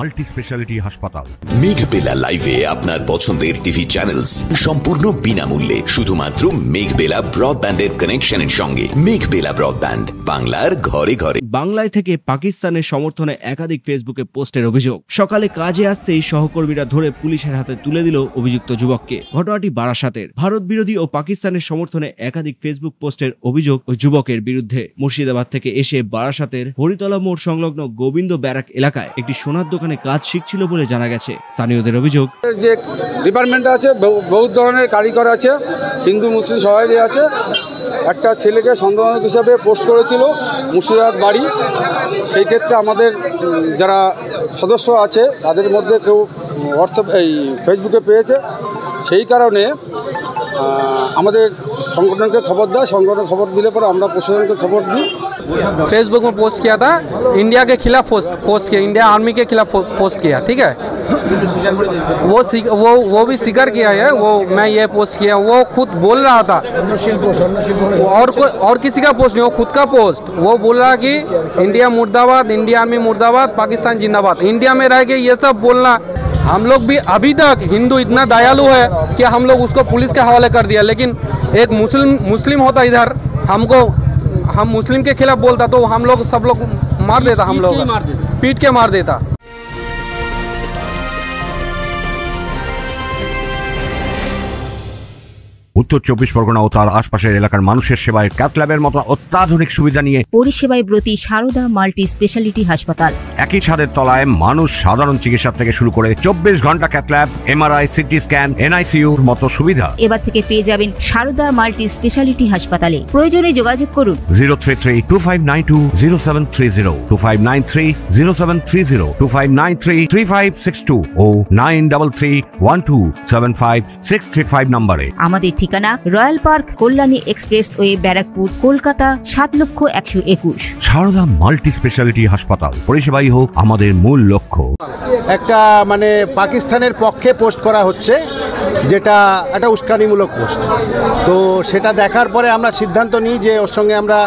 Multi speciality হাসপাতাল। মেঘবেলা লাইভে আপনার পছন্দের টিভি চ্যানেলস সম্পূর্ণ বিনামূল্যে শুধুমাত্র মেঘবেলা ব্রডব্যান্ডের কানেকশনের সঙ্গে। মেঘবেলা ব্রডব্যান্ড, বাংলার ঘরে ঘরে। বাংলায় থেকে পাকিস্তানের সমর্থনে একাধিক ফেসবুকে পোস্টের অভিযোগ। সকালে কাজে আসতেই সহকর্মীরা ধরে পুলিশের হাতে তুলে দিল অভিযুক্ত যুবককে। ঘটনাটি বারাসাতের। ভারত বিরোধী ও পাকিস্তানের সমর্থনে একাধিক ফেসবুক পোস্টের অভিযোগ ওই যুবকের বিরুদ্ধে। মুর্শিদাবাদ থেকে এসে বারাসাতের হরিতলা মোড় সংলগ্ন গোবিন্দ ব্যারাক এলাকায় একটি সোনার দোকানে কাজ শিখছিল বলে জানা গেছে। স্থানীয়দের অভিযোগ, যে ডিপার্টমেন্ট আছে বহু ধরনের কারিগর আছে, হিন্দু মুসলিম সবাই আছে। একটা ছেলেকে সন্দেহজনক হিসাবে পোস্ট করেছিল মুর্শিদাবাদ বাড়ি। সেই ক্ষেত্রে আমাদের যারা সদস্য আছে তাদের মধ্যে কেউ হোয়াটসঅ্যাপ ফেসবুকে পেয়েছে, সেই কারণে আমাদের संगठन के खबर दें। संगठन खबर दिले पर हमरा प्रशासन को खबर दी। फेसबुक में पोस्ट किया था, इंडिया के खिलाफ पोस्ट किया, इंडिया आर्मी के खिलाफ पोस्ट किया, ठीक है। वो भी स्वीकार किया है, वो मैं ये पोस्ट किया, वो खुद बोल रहा था। और किसी का पोस्ट नहीं, वो खुद का पोस्ट। वो बोल रहा कि इंडिया मुर्दाबाद, इंडिया आर्मी मुर्दाबाद, पाकिस्तान जिंदाबाद। इंडिया में रह के ये सब बोलना, हम लोग भी अभी तक हिंदू इतना दयालु है कि हम लोग उसको पुलिस के हवाले कर दिया। लेकिन एक मुस्लिम होता इधर, हम मुस्लिम के खिलाफ बोलता तो हम लोग सब लोग मार देता, हम लोग पीट के मार देता। উত্তর 24 পরগনা ও তার আশপাশের এলাকার মানুষের সেবায় ক্যাথ ল্যাবের মতো অত্যাধুনিক সুবিধা নিয়ে পরিষেবায় ব্রতী সারদা মাল্টি স্পেশালিটি হাসপাতাল। একই ছাদের তলায় মানুষ সাধারণ চিকিৎসা থেকে শুরু করে 24 ঘন্টা cath lab, MRI, CT scan, এনআইসিইউর মতো সুবিধা এবার থেকে পেয়ে যাবেন সারদা মাল্টি স্পেশালিটি হাসপাতালে। প্রয়োজনে যোগাযোগ করুন 033-2592-0730, 2593-0730, 2593-3562 ও 9331275635 নম্বরে। আমাদের ঠিকানা royal park, Kalyani expressway, Barrackpore, Kolkata 7,01,21। Sarada multi speciality হাসপাতাল, পরিষেবাই হোক আমাদের মূল লক্ষ্য। একটা মানে পাকিস্তানের পক্ষে পোস্ট করা হচ্ছে, যেটা একটা উস্কানিমূলক পোস্ট। তো সেটা দেখার পরে আমরা সিদ্ধান্ত নিই যে ওর সঙ্গে আমরা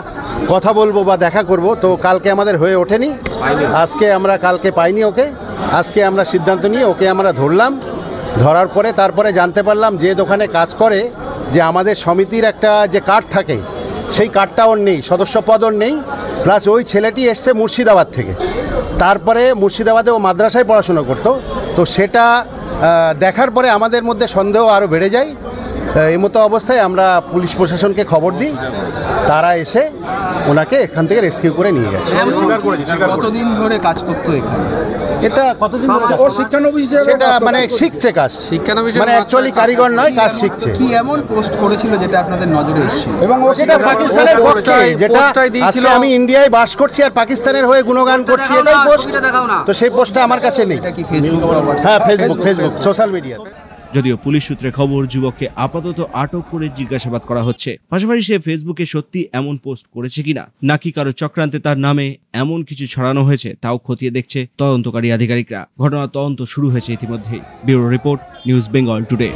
কথা বলবো বা দেখা করব। তো কালকে আমাদের হয়ে ওঠেনি, কালকে পাইনি ওকে। আজকে আমরা সিদ্ধান্ত নিয়ে ওকে আমরা ধরলাম। ধরার পরে তারপরে জানতে পারলাম যে দোকানে কাজ করে, যে আমাদের সমিতির একটা যে কার্ড থাকে সেই কার্ডটা ওর নেই, সদস্য পদ ওর নেই। প্লাস ওই ছেলেটি এসছে মুর্শিদাবাদ থেকে, তারপরে মুর্শিদাবাদে ও মাদ্রাসায় পড়াশোনা করতো। তো সেটা দেখার পরে আমাদের মধ্যে সন্দেহ আরও বেড়ে যায়। এই মতো অবস্থায় আমরা পুলিশ প্রশাসনকে খবর দিই, তারা এসে ওনাকে এখান থেকে রেস্কিউ করে নিয়ে গেছে। কতদিন ধরে কাজ করতো এখানে? এটা কতদিন সেটা মানে শিখছে কাজ, মানে অ্যাকচুয়ালি কারিগর নয়, কাজ শিখছে। কি এমন পোস্ট করেছিল যেটা আপনাদের নজরে এসেছিল? এবং সেটা পাকিস্তানের পক্ষে, যেটা আজকে আমি ইন্ডিয়ায় বাস করছি আর পাকিস্তানের হয়ে গুণগান করছি, এটাই পোস্ট। তো সেই পোস্টটা আমার কাছে নেই। এটা কি ফেসবুক? হ্যাঁ, ফেসবুক সোশ্যাল মিডিয়া। যদিও পুলিশ সূত্রে খবর, যুবককে আপাতত আটক করে জিজ্ঞাসাবাদ করা হচ্ছে। পাশাপাশি সে ফেসবুকে সত্যি এমন পোস্ট করেছে কিনা, নাকি কারো চক্রান্তে তার নামে এমন কিছু ছড়ানো হয়েছে, তাও খতিয়ে দেখছে তদন্তকারী আধিকারিকরা। ঘটনার তদন্ত শুরু হয়েছে ইতিমধ্যেই। Bureau report, news Bengal today.